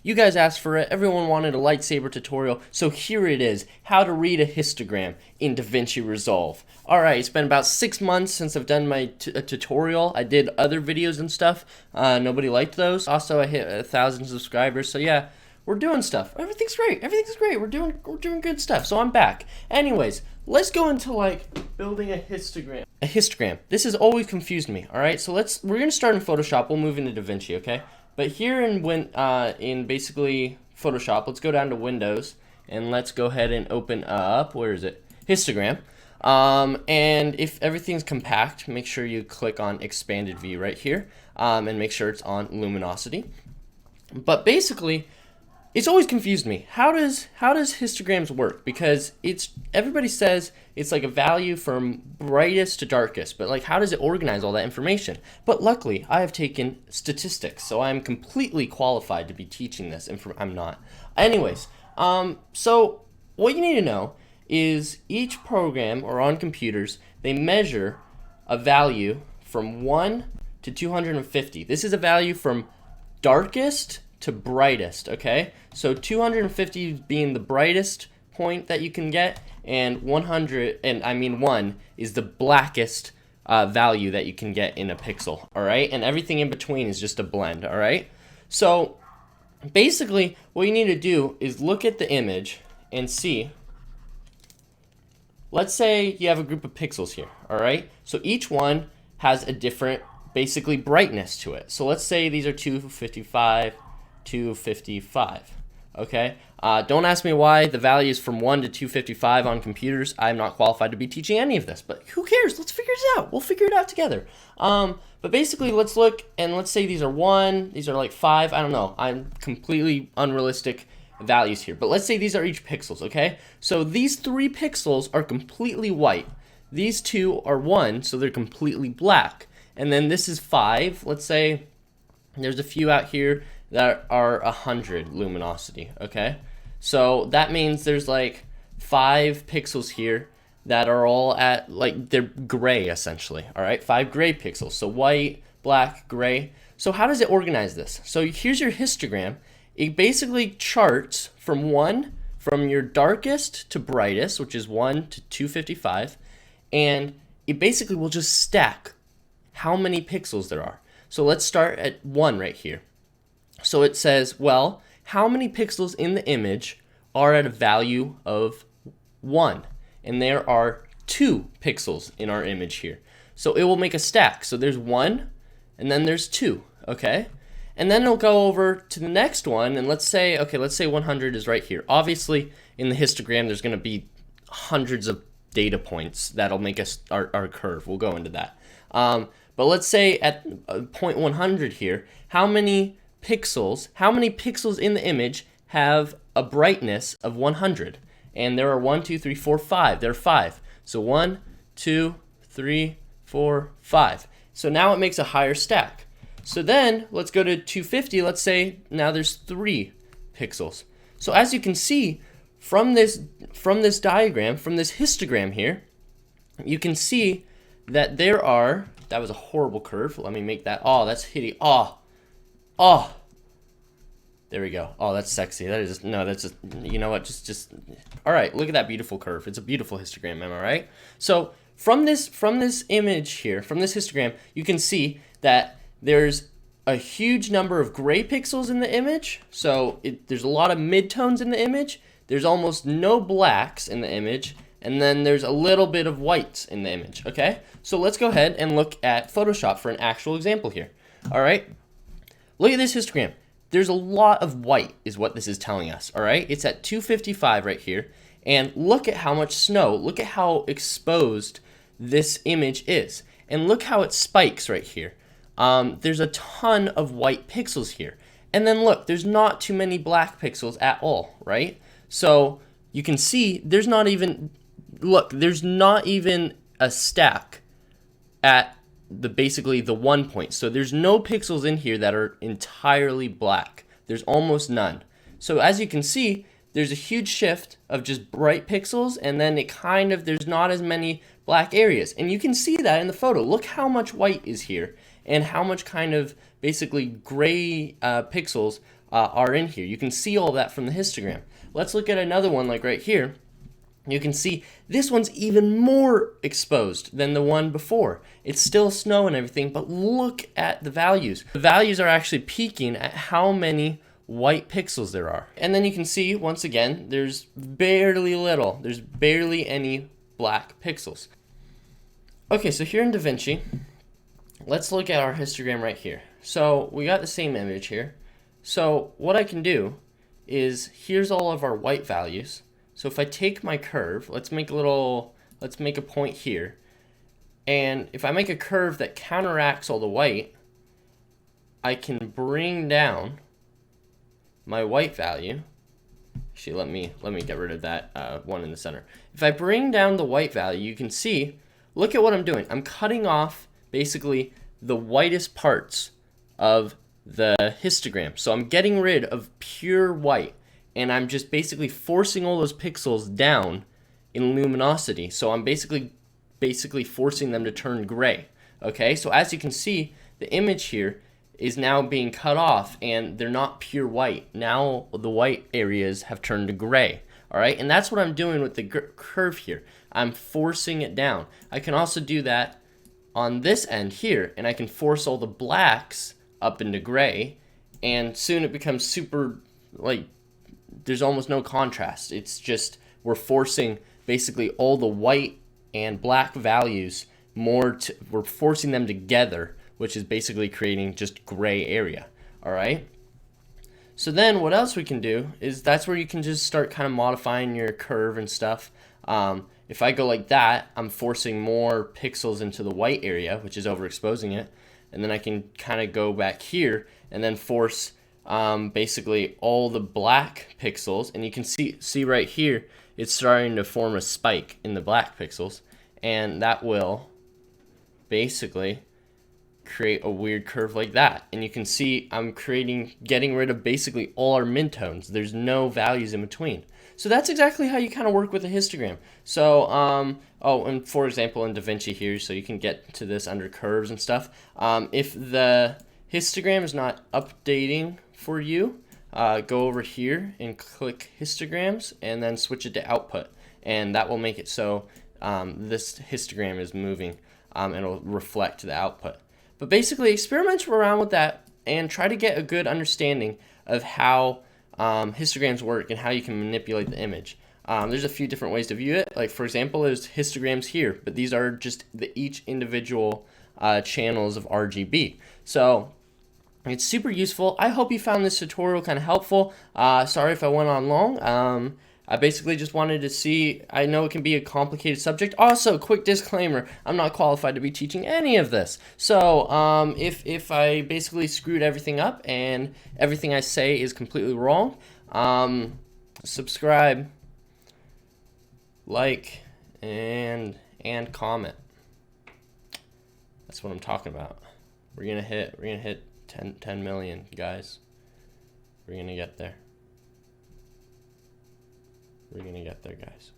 You guys asked for it. Everyone wanted a lightsaber tutorial, so here it is. How to read a histogram in DaVinci Resolve. Alright, it's been about 6 months since I've done my tutorial. I did other videos and stuff. Nobody liked those. Also, I hit 1,000 subscribers, so yeah. We're doing stuff. Everything's great. Everything's great. We're doing good stuff. So I'm back. Anyways, let's go into like building a histogram. A histogram. This has always confused me. All right. So we're gonna start in Photoshop. We'll move into DaVinci. Okay. But here in basically Photoshop, let's go down to Windows and let's go ahead and open up. Where is it? Histogram. And if everything's compact, make sure you click on Expanded View right here, and make sure it's on luminosity. But basically, it's always confused me. How does histograms work? Because everybody says it's like a value from brightest to darkest, but like how does it organize all that information? But luckily, I have taken statistics, so I'm completely qualified to be teaching this. I'm not. Anyways, so what you need to know is each program or on computers, they measure a value from 1 to 250. This is a value from darkest to brightest, okay? So 250 being the brightest point that you can get, and 1 is the blackest value that you can get in a pixel, all right? And everything in between is just a blend, all right? So basically, what you need to do is look at the image and see. Let's say you have a group of pixels here, all right? So each one has a different, basically, brightness to it. So let's say these are 255, 255, okay? Don't ask me why the value is from 1 to 255 on computers. I'm not qualified to be teaching any of this, but who cares? Let's figure it out. We'll figure it out together. But basically, let's look, and let's say these are 1, these are like 5, I don't know. I'm completely unrealistic values here, but let's say these are each pixels, okay? So these 3 pixels are completely white. These 2 are 1, so they're completely black. And then this is 5. Let's say there's a few out here that are 100 luminosity, okay? So that means there's like 5 pixels here that are all at, like, they're gray essentially, all right? 5 gray pixels, so white, black, gray. So how does it organize this? So here's your histogram. It basically charts from your darkest to brightest, which is 1 to 255, and it basically will just stack how many pixels there are. So let's start at 1 right here. So it says, well, how many pixels in the image are at a value of 1? And there are 2 pixels in our image here. So it will make a stack. So there's 1, and then there's 2, okay? And then it'll go over to the next one, and let's say 100 is right here. Obviously, in the histogram, there's going to be hundreds of data points that'll make us our curve. We'll go into that. But let's say at point 100 here, how many pixels in the image have a brightness of 100? And there are 1, 2, 3, 4, 5. There are 5. So 1, 2, 3, 4, 5. So now it makes a higher stack. So then let's go to 250. Let's say now there's 3 pixels. So as you can see from this diagram, from this histogram here, you can see that that was a horrible curve. Let me make that. Oh, that's hideous. Oh. There we go. Oh, that's sexy. That's just, you know what? Just. All right, look at that beautiful curve. It's a beautiful histogram, am I right? So from this image here, from this histogram, you can see that there's a huge number of gray pixels in the image. So there's a lot of midtones in the image. There's almost no blacks in the image. And then there's a little bit of whites in the image, okay? So let's go ahead and look at Photoshop for an actual example here. All right, look at this histogram. There's a lot of white is what this is telling us, all right? It's at 255 right here, and look at how much snow, look at how exposed this image is, and look how it spikes right here. There's a ton of white pixels here, and then look, there's not too many black pixels at all, right? So you can see there's not even a stack at basically the 1 point. So there's no pixels in here that are entirely black. There's almost none. So as you can see, there's a huge shift of just bright pixels, and then there's not as many black areas. And you can see that in the photo. Look how much white is here, and how much kind of basically gray pixels are in here. You can see all that from the histogram. Let's look at another one like right here. You can see this one's even more exposed than the one before. It's still snow and everything, but look at the values. The values are actually peaking at how many white pixels there are. And then you can see, once again, there's barely any black pixels. Okay, so here in DaVinci, let's look at our histogram right here. So we got the same image here. So what I can do is, here's all of our white values. So if I take my curve, let's make a point here. And if I make a curve that counteracts all the white, I can bring down my white value. Actually, let me get rid of that one in the center. If I bring down the white value, you can see, look at what I'm doing. I'm cutting off basically the whitest parts of the histogram. So I'm getting rid of pure white, and I'm just basically forcing all those pixels down in luminosity. So I'm basically forcing them to turn gray. Okay, so as you can see, the image here is now being cut off, and they're not pure white. Now the white areas have turned to gray. All right, and that's what I'm doing with the curve here. I'm forcing it down. I can also do that on this end here, and I can force all the blacks up into gray, and soon it becomes super, like, there's almost no contrast. It's just, we're forcing basically all the white and black values we're forcing them together, which is basically creating just gray area. All right, so then what else we can do is, that's where you can just start kind of modifying your curve and stuff. If I go like that, I'm forcing more pixels into the white area, which is overexposing it, and then I can kind of go back here and then force basically all the black pixels, and you can see right here, it's starting to form a spike in the black pixels, and that will basically create a weird curve like that. And you can see I'm getting rid of basically all our midtones. There's no values in between. So that's exactly how you kind of work with a histogram. So, oh, and for example, in DaVinci here, so you can get to this under curves and stuff. If the histogram is not updating for you, go over here and click histograms, and then switch it to output. And that will make it so this histogram is moving, and it'll reflect the output. But basically, experiment around with that and try to get a good understanding of how histograms work and how you can manipulate the image. There's a few different ways to view it. Like, for example, there's histograms here, but these are just each individual channels of RGB. So it's super useful. I hope you found this tutorial kind of helpful. Sorry if I went on long. I basically just wanted to see, I know it can be a complicated subject. Also, quick disclaimer, I'm not qualified to be teaching any of this. So if I basically screwed everything up and everything I say is completely wrong, subscribe, like, and comment. That's what I'm talking about. We're gonna hit 10 million, guys. We're gonna get there. We're gonna get there, guys.